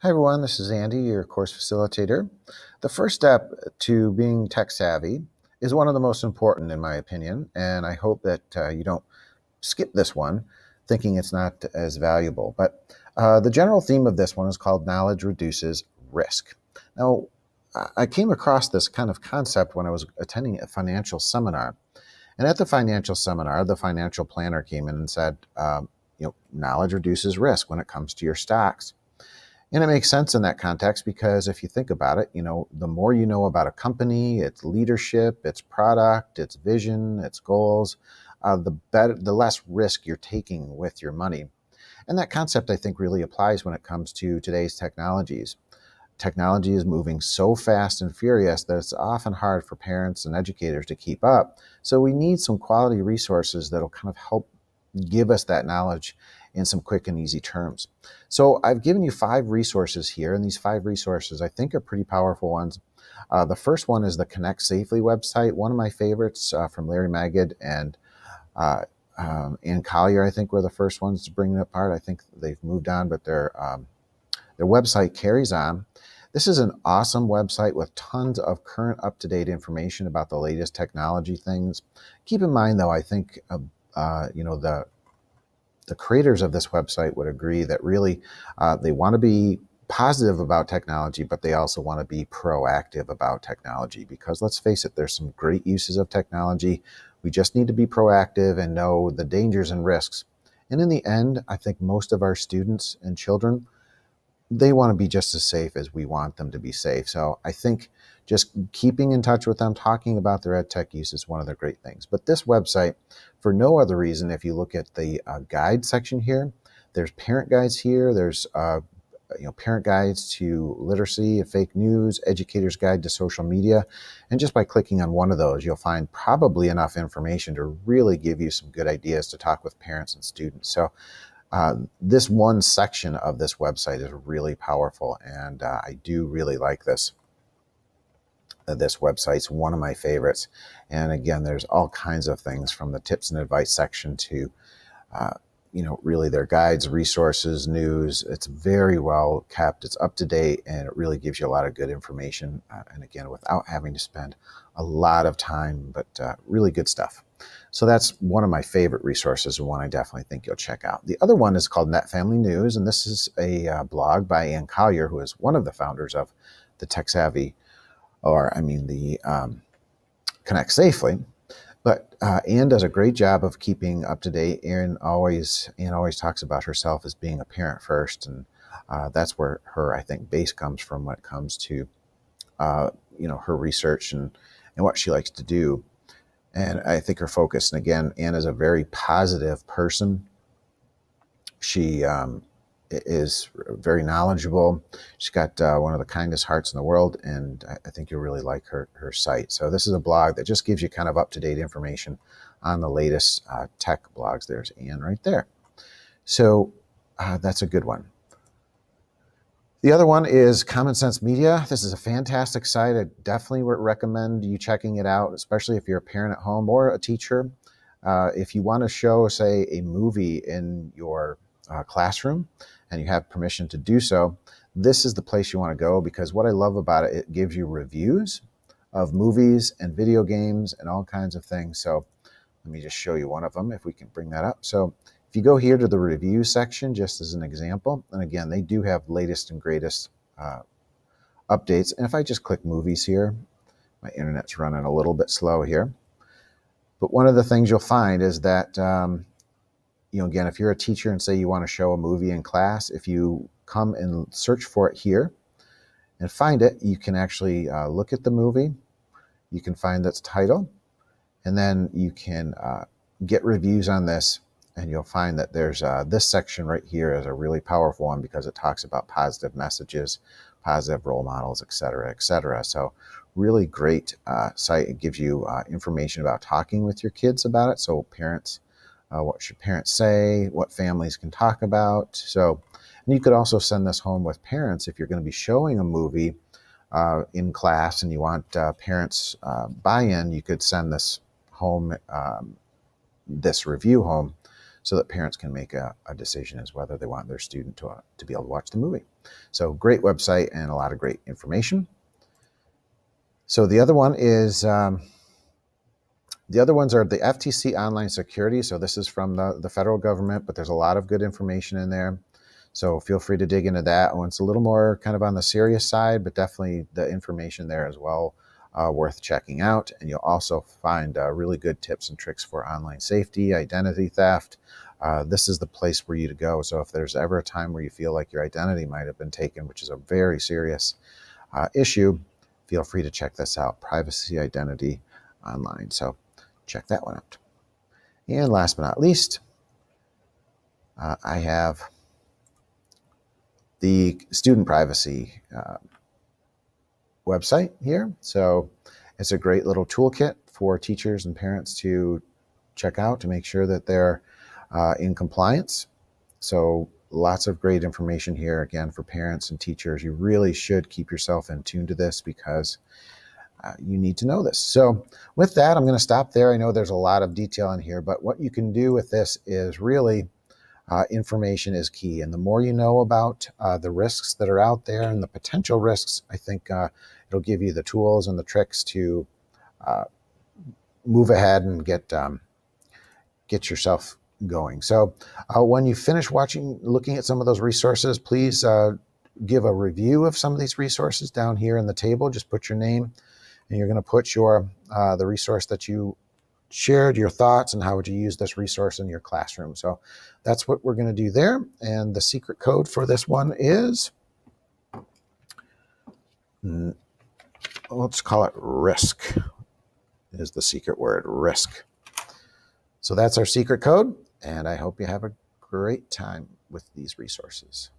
Hi everyone, this is Andy, your course facilitator. The first step to being tech savvy is one of the most important in my opinion, and I hope that you don't skip this one thinking it's not as valuable. But the general theme of this one is called knowledge reduces risk. Now, I came across this kind of concept when I was attending a financial seminar. And at the financial seminar, the financial planner came in and said, knowledge reduces risk when it comes to your stocks. And it makes sense in that context because if you think about it, the more you know about a company, its leadership, its product, its vision, its goals, the less risk you're taking with your money. And that concept, I think, really applies when it comes to today's technologies. Technology is moving so fast and furious that it's often hard for parents and educators to keep up. So we need some quality resources that'll kind of help give us that knowledge in some quick and easy terms. So I've given you 5 resources here, and these 5 resources I think are pretty powerful ones. The first one is the Connect Safely website, one of my favorites from Larry Magid and Ann Collier, I think, were the first ones to bring it apart. I think they've moved on, but their website carries on. This is an awesome website with tons of current up-to-date information about the latest technology things. Keep in mind, though, I think the creators of this website would agree that really they want to be positive about technology, but they also want to be proactive about technology because let's face it, there's some great uses of technology. We just need to be proactive and know the dangers and risks. And in the end, I think most of our students and children, they want to be just as safe as we want them to be safe. So I think just keeping in touch with them, talking about their ed tech use is one of the great things. But this website, for no other reason, if you look at the guide section here, there's parent guides here. There's parent guides to literacy and fake news, educator's guide to social media. And just by clicking on one of those, you'll find probably enough information to really give you some good ideas to talk with parents and students. So this one section of this website is really powerful, and I do really like this. This website's one of my favorites. And again, there's all kinds of things from the tips and advice section to, really their guides, resources, news. It's very well kept. It's up to date, and it really gives you a lot of good information. And again, without having to spend a lot of time, but really good stuff. So that's one of my favorite resources and one I definitely think you'll check out. The other one is called Net Family News, and this is a blog by Ann Collier, who is one of the founders of the Tech Savvy, the Connect Safely. But Ann does a great job of keeping up to date. Ann always talks about herself as being a parent first, and that's where her, I think, base comes from when it comes to her research and what she likes to do. And I think her focus, and again, Ann is a very positive person. She is very knowledgeable. She's got one of the kindest hearts in the world, and I think you'll really like her site. So this is a blog that just gives you kind of up-to-date information on the latest tech blogs. There's Ann right there. So that's a good one. The other one is Common Sense Media. This is a fantastic site. I definitely would recommend you checking it out, especially if you're a parent at home or a teacher. If you want to show, say, a movie in your classroom and you have permission to do so, this is the place you want to go, because what I love about it, it gives you reviews of movies and video games and all kinds of things. So let me just show you one of them if we can bring that up. So if you go here to the review section, just as an example, and again, they do have latest and greatest updates. And if I just click movies here, my internet's running a little bit slow here. But one of the things you'll find is that, again, if you're a teacher and say you want to show a movie in class, if you come and search for it here and find it, you can actually look at the movie. You can find its title, and then you can get reviews on this. And you'll find that there's this section right here is a really powerful one because it talks about positive messages, positive role models, et cetera, et cetera. So really great site. It gives you information about talking with your kids about it. So parents, what should parents say, what families can talk about. So, and you could also send this home with parents if you're going to be showing a movie in class and you want parents buy-in. You could send this home, this review home, so that parents can make a decision as whether they want their student to be able to watch the movie. So great website and a lot of great information. So the other one is, the other ones are the FTC Online Security. So this is from the federal government, but there's a lot of good information in there. So feel free to dig into that one. It's a little more kind of on the serious side, but definitely the information there as well worth checking out. And you'll also find really good tips and tricks for online safety, identity theft. This is the place for you to go. So if there's ever a time where you feel like your identity might have been taken, which is a very serious issue, feel free to check this out, Privacy Identity Online. So check that one out. And last but not least, I have the student privacy website here. So it's a great little toolkit for teachers and parents to check out to make sure that they're in compliance. So lots of great information here, again, for parents and teachers. You really should keep yourself in tune to this because you need to know this. So with that, I'm going to stop there. I know there's a lot of detail in here, but what you can do with this is really information is key. And the more you know about the risks that are out there and the potential risks, I think it'll give you the tools and the tricks to move ahead and get yourself going. So when you finish looking at some of those resources, please give a review of some of these resources down here in the table. Just put your name, and you're going to put the resource that you shared, your thoughts, and how would you use this resource in your classroom. So that's what we're going to do there. And the secret code for this one is, let's call it risk, is the secret word, risk. So that's our secret code, and I hope you have a great time with these resources.